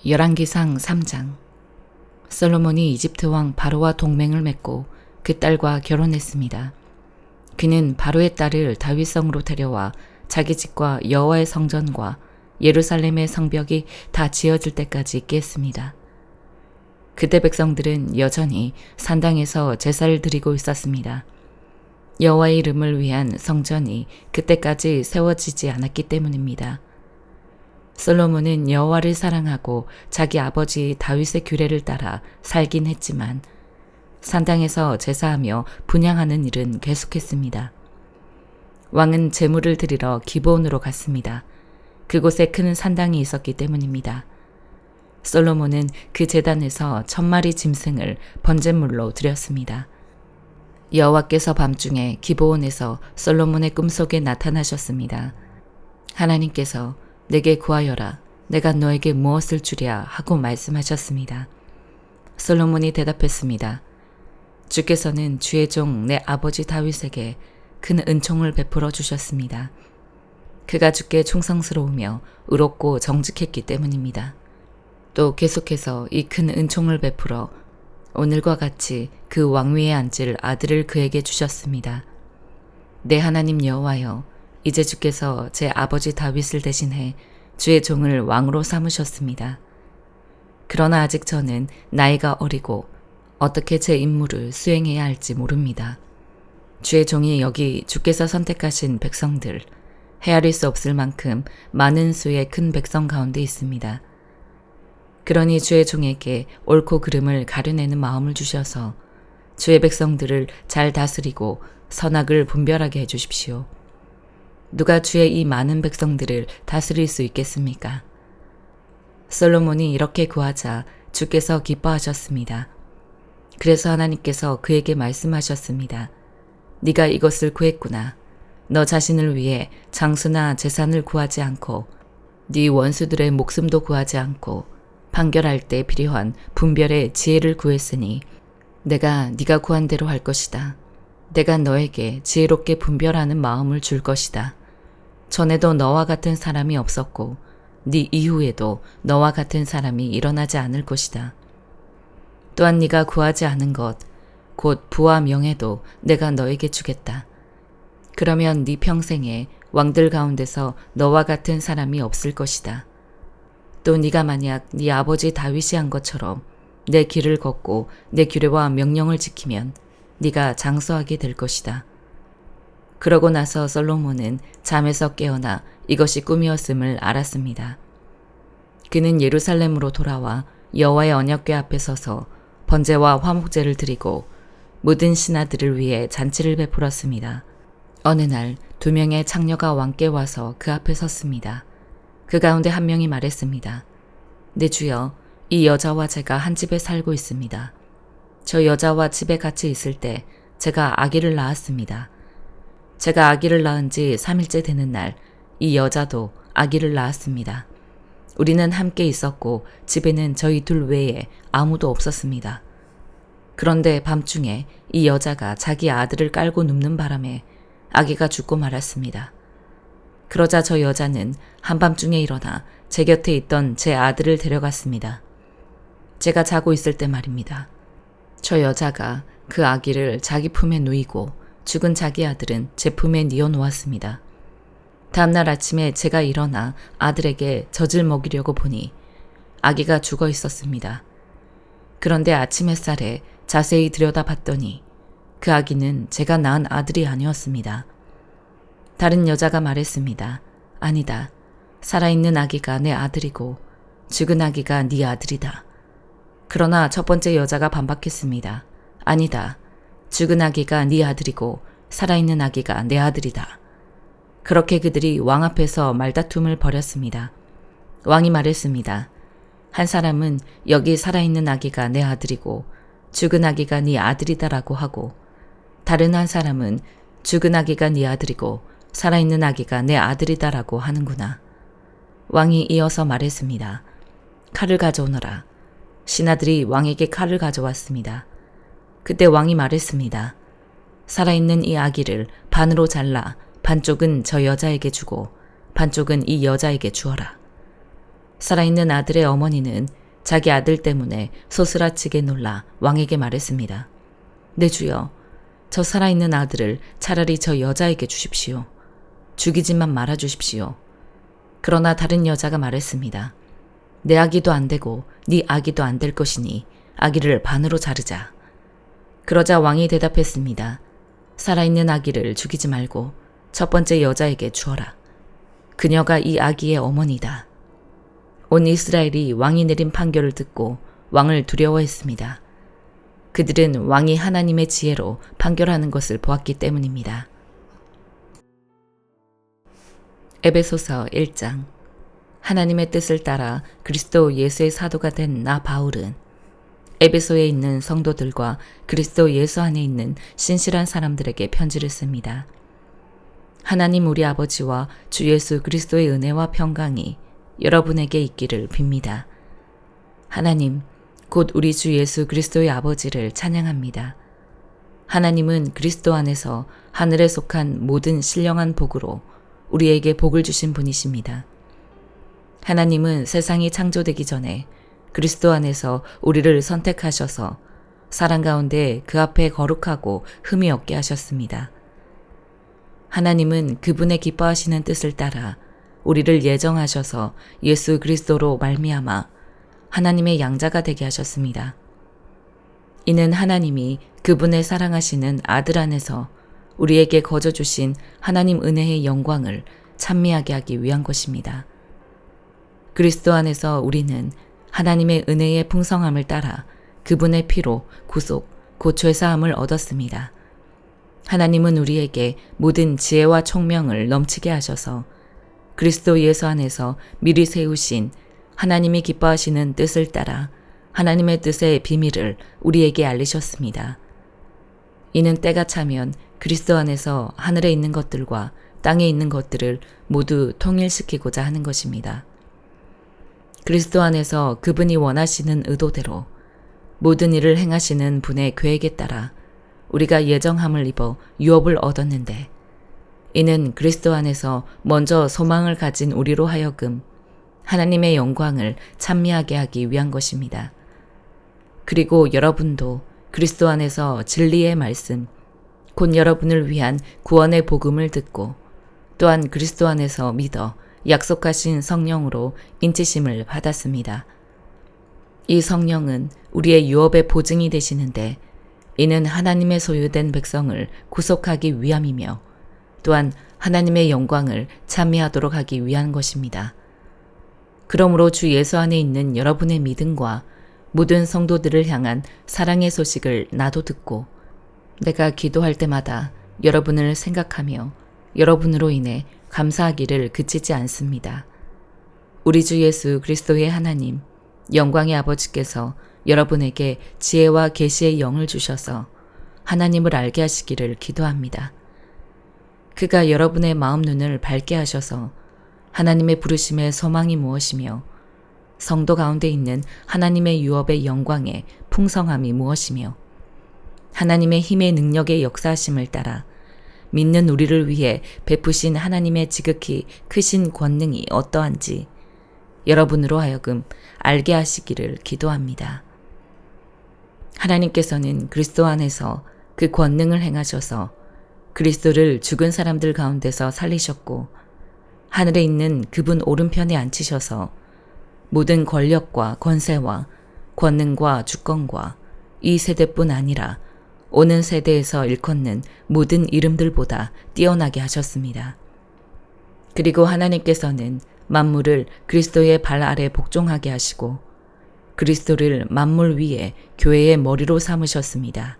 열왕기상 3장. 솔로몬이 이집트 왕 바로와 동맹을 맺고 그 딸과 결혼했습니다. 그는 바로의 딸을 다윗성으로 데려와 자기 집과 여호와의 성전과 예루살렘의 성벽이 다 지어질 때까지 있게 했습니다. 그때 백성들은 여전히 산당에서 제사를 드리고 있었습니다. 여호와의 이름을 위한 성전이 그때까지 세워지지 않았기 때문입니다. 솔로몬은 여호와를 사랑하고 자기 아버지 다윗의 규례를 따라 살긴 했지만 산당에서 제사하며 분향하는 일은 계속했습니다. 왕은 제물을 드리러 기브온으로 갔습니다. 그곳에 큰 산당이 있었기 때문입니다. 솔로몬은 그 제단에서 1000마리 짐승을 번제물로 드렸습니다. 여호와께서 밤중에 기브온에서 솔로몬의 꿈속에 나타나셨습니다. 하나님께서 내게 구하여라. 내가 너에게 무엇을 주랴 하고 말씀하셨습니다. 솔로몬이 대답했습니다. 주께서는 주의 종 내 아버지 다윗에게 큰 은총을 베풀어 주셨습니다. 그가 주께 충성스러우며 의롭고 정직했기 때문입니다. 또 계속해서 이 큰 은총을 베풀어 오늘과 같이 그 왕위에 앉을 아들을 그에게 주셨습니다. 내 하나님 여호와여, 이제 주께서 제 아버지 다윗을 대신해 주의 종을 왕으로 삼으셨습니다. 그러나 아직 저는 나이가 어리고 어떻게 제 임무를 수행해야 할지 모릅니다. 주의 종이 여기 주께서 선택하신 백성들, 헤아릴 수 없을 만큼 많은 수의 큰 백성 가운데 있습니다. 그러니 주의 종에게 옳고 그름을 가려내는 마음을 주셔서 주의 백성들을 잘 다스리고 선악을 분별하게 해주십시오. 누가 주의 이 많은 백성들을 다스릴 수 있겠습니까? 솔로몬이 이렇게 구하자 주께서 기뻐하셨습니다. 그래서 하나님께서 그에게 말씀하셨습니다. 네가 이것을 구했구나. 너 자신을 위해 장수나 재산을 구하지 않고 네 원수들의 목숨도 구하지 않고 판결할 때 필요한 분별의 지혜를 구했으니 내가 네가 구한 대로 할 것이다. 내가 너에게 지혜롭게 분별하는 마음을 줄 것이다. 전에도 너와 같은 사람이 없었고 네 이후에도 너와 같은 사람이 일어나지 않을 것이다. 또한 네가 구하지 않은 것, 곧 부와 명예도 내가 너에게 주겠다. 그러면 네 평생에 왕들 가운데서 너와 같은 사람이 없을 것이다. 또 네가 만약 네 아버지 다윗이 한 것처럼 내 길을 걷고 내 규례와 명령을 지키면 네가 장수하게 될 것이다. 그러고 나서 솔로몬은 잠에서 깨어나 이것이 꿈이었음을 알았습니다. 그는 예루살렘으로 돌아와 여호와의 언약궤 앞에 서서 번제와 화목제를 드리고 모든 신하들을 위해 잔치를 베풀었습니다. 어느 날 2명의 창녀가 왕께 와서 그 앞에 섰습니다. 그 가운데 한 명이 말했습니다. 내 주여, 이 여자와 제가 한 집에 살고 있습니다. 저 여자와 집에 같이 있을 때 제가 아기를 낳았습니다. 제가 아기를 낳은 지 3일째 되는 날 이 여자도 아기를 낳았습니다. 우리는 함께 있었고 집에는 저희 둘 외에 아무도 없었습니다. 그런데 밤중에 이 여자가 자기 아들을 깔고 눕는 바람에 아기가 죽고 말았습니다. 그러자 저 여자는 한밤중에 일어나 제 곁에 있던 제 아들을 데려갔습니다. 제가 자고 있을 때 말입니다. 저 여자가 그 아기를 자기 품에 누이고 죽은 자기 아들은 제 품에 뉘어 놓았습니다. 다음날 아침에 제가 일어나 아들에게 젖을 먹이려고 보니 아기가 죽어 있었습니다. 그런데 아침 햇살에 자세히 들여다봤더니 그 아기는 제가 낳은 아들이 아니었습니다. 다른 여자가 말했습니다. 아니다. 살아있는 아기가 내 아들이고 죽은 아기가 네 아들이다. 그러나 첫 번째 여자가 반박했습니다. 아니다. 죽은 아기가 네 아들이고 살아있는 아기가 내 아들이다. 그렇게 그들이 왕 앞에서 말다툼을 벌였습니다. 왕이 말했습니다. 한 사람은 여기 살아있는 아기가 내 아들이고 죽은 아기가 네 아들이다라고 하고 다른 한 사람은 죽은 아기가 네 아들이고 살아있는 아기가 내 아들이다라고 하는구나. 왕이 이어서 말했습니다. 칼을 가져오너라. 신하들이 왕에게 칼을 가져왔습니다. 그때 왕이 말했습니다. 살아있는 이 아기를 반으로 잘라 반쪽은 저 여자에게 주고 반쪽은 이 여자에게 주어라. 살아있는 아들의 어머니는 자기 아들 때문에 소스라치게 놀라 왕에게 말했습니다. 내 주여, 저 살아있는 아들을 차라리 저 여자에게 주십시오. 죽이지만 말아 주십시오. 그러나 다른 여자가 말했습니다. 내 아기도 안 되고 네 아기도 안 될 것이니 아기를 반으로 자르자. 그러자 왕이 대답했습니다. 살아있는 아기를 죽이지 말고 첫 번째 여자에게 주어라. 그녀가 이 아기의 어머니다. 온 이스라엘이 왕이 내린 판결을 듣고 왕을 두려워했습니다. 그들은 왕이 하나님의 지혜로 판결하는 것을 보았기 때문입니다. 에베소서 1장. 하나님의 뜻을 따라 그리스도 예수의 사도가 된 나 바울은 에베소에 있는 성도들과 그리스도 예수 안에 있는 신실한 사람들에게 편지를 씁니다. 하나님 우리 아버지와 주 예수 그리스도의 은혜와 평강이 여러분에게 있기를 빕니다. 하나님, 곧 우리 주 예수 그리스도의 아버지를 찬양합니다. 하나님은 그리스도 안에서 하늘에 속한 모든 신령한 복으로 우리에게 복을 주신 분이십니다. 하나님은 세상이 창조되기 전에 그리스도 안에서 우리를 선택하셔서 사랑 가운데 그 앞에 거룩하고 흠이 없게 하셨습니다. 하나님은 그분의 기뻐하시는 뜻을 따라 우리를 예정하셔서 예수 그리스도로 말미암아 하나님의 양자가 되게 하셨습니다. 이는 하나님이 그분의 사랑하시는 아들 안에서 우리에게 거저 주신 하나님 은혜의 영광을 찬미하게 하기 위한 것입니다. 그리스도 안에서 우리는 하나님의 은혜의 풍성함을 따라 그분의 피로 구속, 곧 죄사함을 얻었습니다. 하나님은 우리에게 모든 지혜와 총명을 넘치게 하셔서 그리스도 예수 안에서 미리 세우신 하나님이 기뻐하시는 뜻을 따라 하나님의 뜻의 비밀을 우리에게 알리셨습니다. 이는 때가 차면 그리스도 안에서 하늘에 있는 것들과 땅에 있는 것들을 모두 통일시키고자 하는 것입니다. 그리스도 안에서 그분이 원하시는 의도대로 모든 일을 행하시는 분의 계획에 따라 우리가 예정함을 입어 유업을 얻었는데 이는 그리스도 안에서 먼저 소망을 가진 우리로 하여금 하나님의 영광을 찬미하게 하기 위한 것입니다. 그리고 여러분도 그리스도 안에서 진리의 말씀, 곧 여러분을 위한 구원의 복음을 듣고 또한 그리스도 안에서 믿어 약속하신 성령으로 인치심을 받았습니다. 이 성령은 우리의 유업의 보증이 되시는데 이는 하나님의 소유된 백성을 구속하기 위함이며 또한 하나님의 영광을 찬미하도록 하기 위한 것입니다. 그러므로 주 예수 안에 있는 여러분의 믿음과 모든 성도들을 향한 사랑의 소식을 나도 듣고 내가 기도할 때마다 여러분을 생각하며 여러분으로 인해 감사하기를 그치지 않습니다. 우리 주 예수 그리스도의 하나님, 영광의 아버지께서 여러분에게 지혜와 계시의 영을 주셔서 하나님을 알게 하시기를 기도합니다. 그가 여러분의 마음 눈을 밝게 하셔서 하나님의 부르심의 소망이 무엇이며 성도 가운데 있는 하나님의 유업의 영광의 풍성함이 무엇이며 하나님의 힘의 능력의 역사하심을 따라 믿는 우리를 위해 베푸신 하나님의 지극히 크신 권능이 어떠한지 여러분으로 하여금 알게 하시기를 기도합니다. 하나님께서는 그리스도 안에서 그 권능을 행하셔서 그리스도를 죽은 사람들 가운데서 살리셨고 하늘에 있는 그분 오른편에 앉히셔서 모든 권력과 권세와 권능과 주권과 이 세대뿐 아니라 오는 세대에서 일컫는 모든 이름들보다 뛰어나게 하셨습니다. 그리고 하나님께서는 만물을 그리스도의 발 아래 복종하게 하시고 그리스도를 만물 위에 교회의 머리로 삼으셨습니다.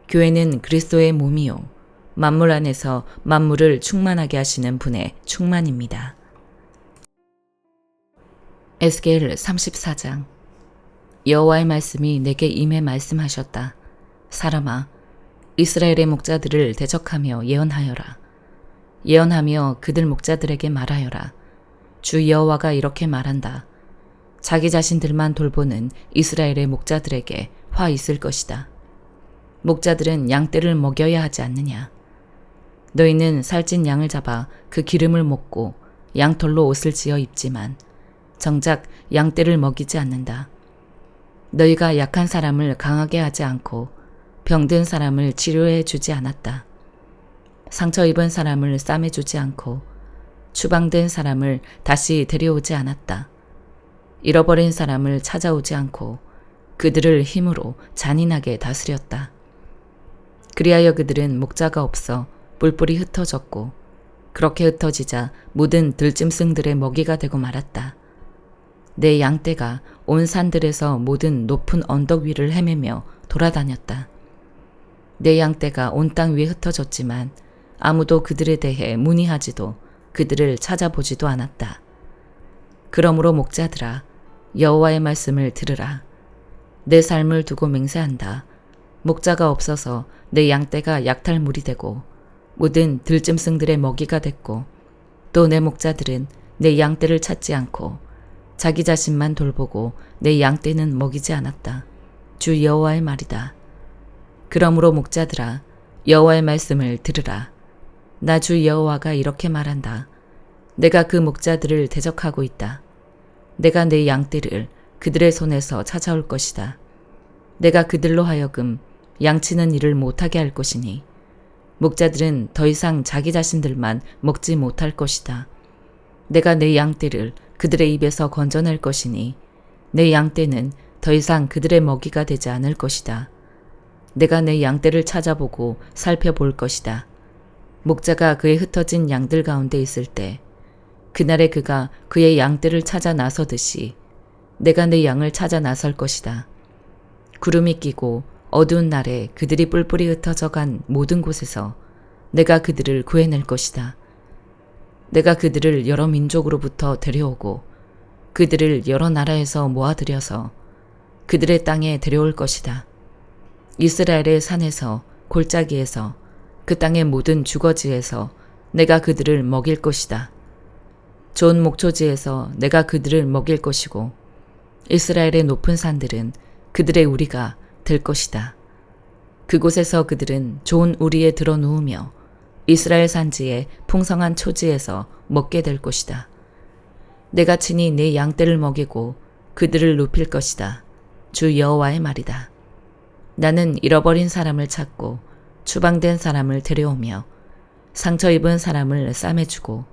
교회는 그리스도의 몸이요 만물 안에서 만물을 충만하게 하시는 분의 충만입니다. 에스겔 34장. 여호와의 말씀이 내게 임해 말씀하셨다. 사람아, 이스라엘의 목자들을 대적하며 예언하여라. 예언하며 그들 목자들에게 말하여라. 주 여호와가 이렇게 말한다. 자기 자신들만 돌보는 이스라엘의 목자들에게 화 있을 것이다. 목자들은 양떼를 먹여야 하지 않느냐. 너희는 살찐 양을 잡아 그 기름을 먹고 양털로 옷을 지어 입지만 정작 양떼를 먹이지 않는다. 너희가 약한 사람을 강하게 하지 않고 병든 사람을 치료해 주지 않았다. 상처 입은 사람을 싸매주지 않고 추방된 사람을 다시 데려오지 않았다. 잃어버린 사람을 찾아오지 않고 그들을 힘으로 잔인하게 다스렸다. 그리하여 그들은 목자가 없어 뿔뿔이 흩어졌고 그렇게 흩어지자 모든 들짐승들의 먹이가 되고 말았다. 내 양떼가 온 산들에서 모든 높은 언덕 위를 헤매며 돌아다녔다. 내 양떼가 온 땅 위에 흩어졌지만 아무도 그들에 대해 문의하지도 그들을 찾아보지도 않았다. 그러므로 목자들아, 여호와의 말씀을 들으라. 내 삶을 두고 맹세한다. 목자가 없어서 내 양떼가 약탈물이 되고 모든 들짐승들의 먹이가 됐고 또 내 목자들은 내 양떼를 찾지 않고 자기 자신만 돌보고 내 양떼는 먹이지 않았다. 주 여호와의 말이다. 그러므로 목자들아, 여호와의 말씀을 들으라. 나 주 여호와가 이렇게 말한다. 내가 그 목자들을 대적하고 있다. 내가 내 양떼를 그들의 손에서 찾아올 것이다. 내가 그들로 하여금 양치는 일을 못하게 할 것이니 목자들은 더 이상 자기 자신들만 먹지 못할 것이다. 내가 내 양떼를 그들의 입에서 건져낼 것이니 내 양떼는 더 이상 그들의 먹이가 되지 않을 것이다. 내가 내 양떼를 찾아보고 살펴볼 것이다. 목자가 그의 흩어진 양들 가운데 있을 때 그날에 그가 그의 양떼를 찾아 나서듯이 내가 내 양을 찾아 나설 것이다. 구름이 끼고 어두운 날에 그들이 뿔뿔이 흩어져 간 모든 곳에서 내가 그들을 구해낼 것이다. 내가 그들을 여러 민족으로부터 데려오고 그들을 여러 나라에서 모아들여서 그들의 땅에 데려올 것이다. 이스라엘의 산에서 골짜기에서 그 땅의 모든 주거지에서 내가 그들을 먹일 것이다. 좋은 목초지에서 내가 그들을 먹일 것이고 이스라엘의 높은 산들은 그들의 우리가 될 것이다. 그곳에서 그들은 좋은 우리에 들어 누우며 이스라엘 산지의 풍성한 초지에서 먹게 될 것이다. 내가 친히 내 양떼를 먹이고 그들을 눕힐 것이다. 주 여호와의 말이다. 나는 잃어버린 사람을 찾고 추방된 사람을 데려오며 상처 입은 사람을 싸매주고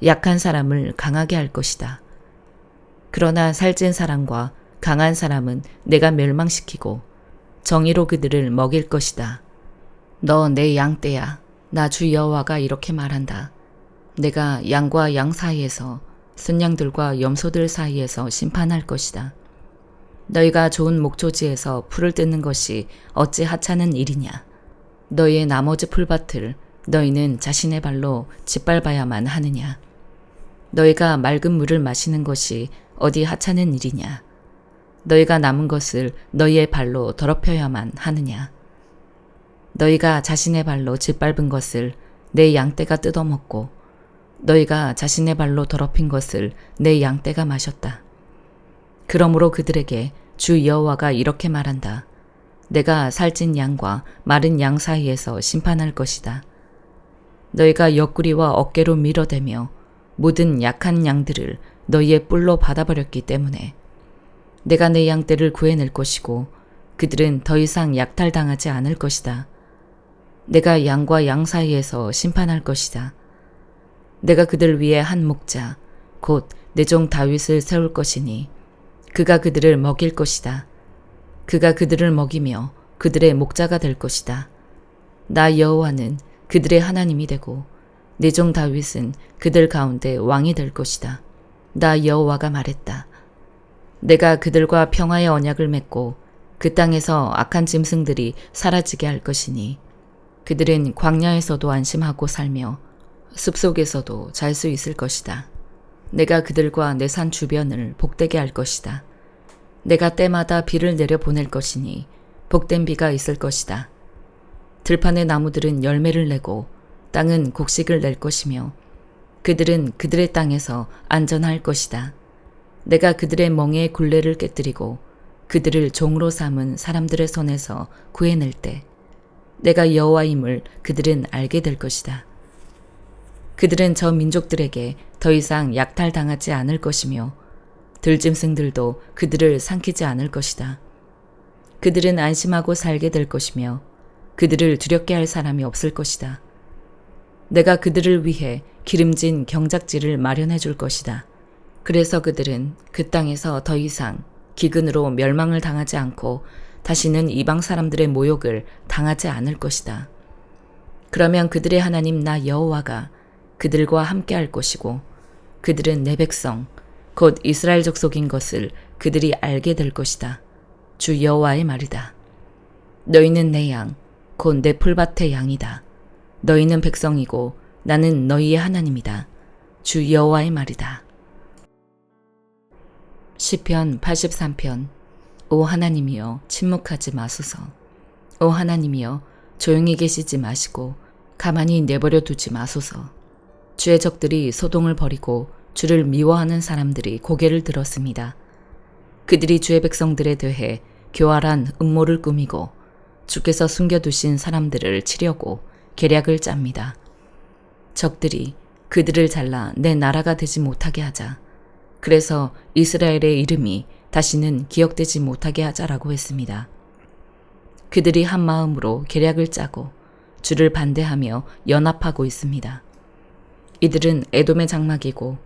약한 사람을 강하게 할 것이다. 그러나 살찐 사람과 강한 사람은 내가 멸망시키고 정의로 그들을 먹일 것이다. 너 내 양떼야. 나 주 여호와가 이렇게 말한다. 내가 양과 양 사이에서 순양들과 염소들 사이에서 심판할 것이다. 너희가 좋은 목초지에서 풀을 뜯는 것이 어찌 하찮은 일이냐. 너희의 나머지 풀밭을 너희는 자신의 발로 짓밟아야만 하느냐. 너희가 맑은 물을 마시는 것이 어디 하찮은 일이냐. 너희가 남은 것을 너희의 발로 더럽혀야만 하느냐. 너희가 자신의 발로 짓밟은 것을 내 양떼가 뜯어먹고 너희가 자신의 발로 더럽힌 것을 내 양떼가 마셨다. 그러므로 그들에게 주 여호와가 이렇게 말한다. 내가 살찐 양과 마른 양 사이에서 심판할 것이다. 너희가 옆구리와 어깨로 밀어대며 모든 약한 양들을 너희의 뿔로 받아버렸기 때문에 내가 내 양떼를 구해낼 것이고 그들은 더 이상 약탈당하지 않을 것이다. 내가 양과 양 사이에서 심판할 것이다. 내가 그들 위에 한 목자, 곧 내 종 다윗을 세울 것이니 그가 그들을 먹일 것이다. 그가 그들을 먹이며 그들의 목자가 될 것이다. 나 여호와는 그들의 하나님이 되고 내 종 다윗은 그들 가운데 왕이 될 것이다. 나 여호와가 말했다. 내가 그들과 평화의 언약을 맺고 그 땅에서 악한 짐승들이 사라지게 할 것이니 그들은 광야에서도 안심하고 살며 숲속에서도 잘 수 있을 것이다. 내가 그들과 내 산 주변을 복되게 할 것이다. 내가 때마다 비를 내려 보낼 것이니 복된 비가 있을 것이다. 들판의 나무들은 열매를 내고 땅은 곡식을 낼 것이며 그들은 그들의 땅에서 안전할 것이다. 내가 그들의 멍에 굴레를 깨뜨리고 그들을 종으로 삼은 사람들의 손에서 구해낼 때 내가 여호와임을 그들은 알게 될 것이다. 그들은 저 민족들에게 더 이상 약탈당하지 않을 것이며 들짐승들도 그들을 삼키지 않을 것이다. 그들은 안심하고 살게 될 것이며 그들을 두렵게 할 사람이 없을 것이다. 내가 그들을 위해 기름진 경작지를 마련해 줄 것이다. 그래서 그들은 그 땅에서 더 이상 기근으로 멸망을 당하지 않고 다시는 이방 사람들의 모욕을 당하지 않을 것이다. 그러면 그들의 하나님 나 여호와가 그들과 함께 할 것이고 그들은 내 백성 곧 이스라엘 족속인 것을 그들이 알게 될 것이다. 주 여호와의 말이다. 너희는 내 양 곧 내 풀밭의 양이다. 너희는 백성이고 나는 너희의 하나님이다. 주 여호와의 말이다. 시편 83편. 오 하나님이여 침묵하지 마소서. 오 하나님이여 조용히 계시지 마시고 가만히 내버려 두지 마소서. 주의 적들이 소동을 벌이고 주를 미워하는 사람들이 고개를 들었습니다. 그들이 주의 백성들에 대해 교활한 음모를 꾸미고 주께서 숨겨두신 사람들을 치려고 계략을 짭니다. 적들이 그들을 잘라 내 나라가 되지 못하게 하자. 그래서 이스라엘의 이름이 다시는 기억되지 못하게 하자라고 했습니다. 그들이 한 마음으로 계략을 짜고 주를 반대하며 연합하고 있습니다. 이들은 에돔의 장막이고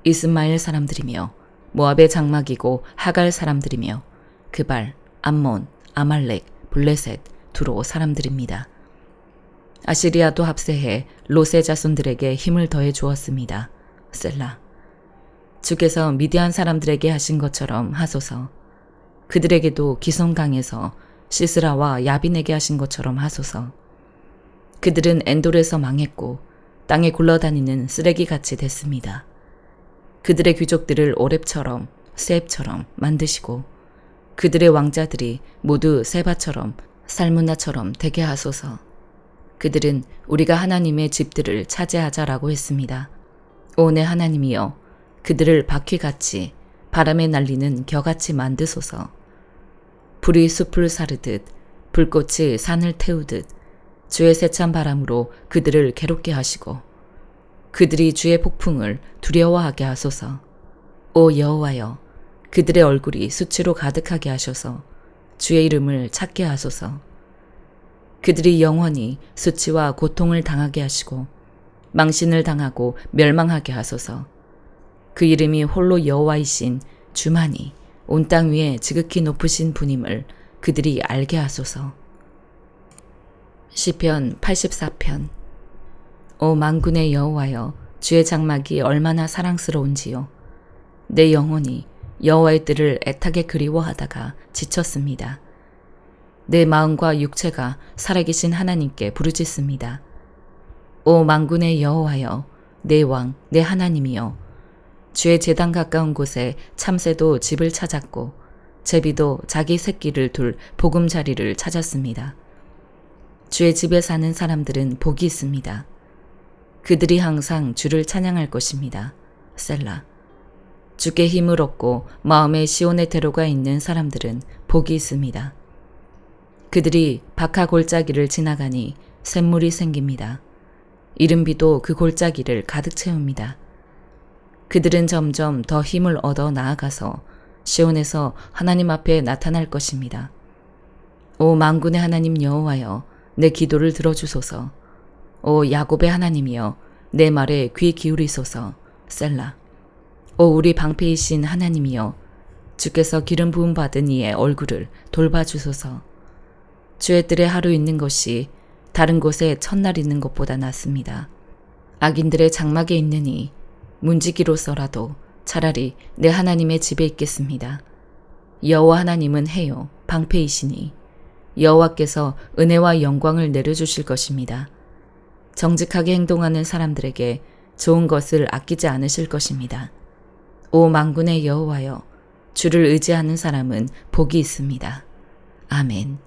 이스마엘 사람들이며 모압의 장막이고 하갈 사람들이며 그발, 암몬, 아말렉, 블레셋, 두로 사람들입니다. 아시리아도 합세해 롯의 자손들에게 힘을 더해 주었습니다. 셀라. 주께서 미디안 사람들에게 하신 것처럼 하소서. 그들에게도 기손 강에서 시스라와 야빈에게 하신 것처럼 하소서. 그들은 엔돌에서 망했고 땅에 굴러다니는 쓰레기같이 됐습니다. 그들의 귀족들을 오렙처럼 세입처럼 만드시고 그들의 왕자들이 모두 세바처럼 살문나처럼 되게 하소서. 그들은 우리가 하나님의 집들을 차지하자라고 했습니다. 오 내 하나님이여 그들을 바퀴같이 바람에 날리는 겨같이 만드소서. 불이 숲을 사르듯 불꽃이 산을 태우듯 주의 세찬 바람으로 그들을 괴롭게 하시고 그들이 주의 폭풍을 두려워하게 하소서. 오 여호와여 그들의 얼굴이 수치로 가득하게 하셔서 주의 이름을 찾게 하소서. 그들이 영원히 수치와 고통을 당하게 하시고 망신을 당하고 멸망하게 하소서. 그 이름이 홀로 여호와이신 주만이 온 땅 위에 지극히 높으신 분임을 그들이 알게 하소서. 시편 84편. 오 만군의 여호와여 주의 장막이 얼마나 사랑스러운지요. 내 영혼이 여호와의 뜰을 애타게 그리워하다가 지쳤습니다. 내 마음과 육체가 살아계신 하나님께 부르짖습니다. 오 만군의 여호와여 내 왕 내 하나님이여 주의 제단 가까운 곳에 참새도 집을 찾았고 제비도 자기 새끼를 둘 보금자리를 찾았습니다. 주의 집에 사는 사람들은 복이 있습니다. 그들이 항상 주를 찬양할 것입니다. 셀라. 주께 힘을 얻고 마음에 시온의 대로가 있는 사람들은 복이 있습니다. 그들이 박하 골짜기를 지나가니 샘물이 생깁니다. 이른비도 그 골짜기를 가득 채웁니다. 그들은 점점 더 힘을 얻어 나아가서 시온에서 하나님 앞에 나타날 것입니다. 오 만군의 하나님 여호와여 내 기도를 들어주소서. 오 야곱의 하나님이여 내 말에 귀 기울이소서. 셀라. 오 우리 방패이신 하나님이여 주께서 기름 부음 받은 이의 얼굴을 돌봐주소서. 주의 뜰에 하루 있는 것이 다른 곳에 첫날 있는 것보다 낫습니다. 악인들의 장막에 있느니 문지기로서라도 차라리 내 하나님의 집에 있겠습니다. 여호와 하나님은 해요 방패이시니 여호와께서 은혜와 영광을 내려주실 것입니다. 정직하게 행동하는 사람들에게 좋은 것을 아끼지 않으실 것입니다. 오 만군의 여호와여 주를 의지하는 사람은 복이 있습니다. 아멘.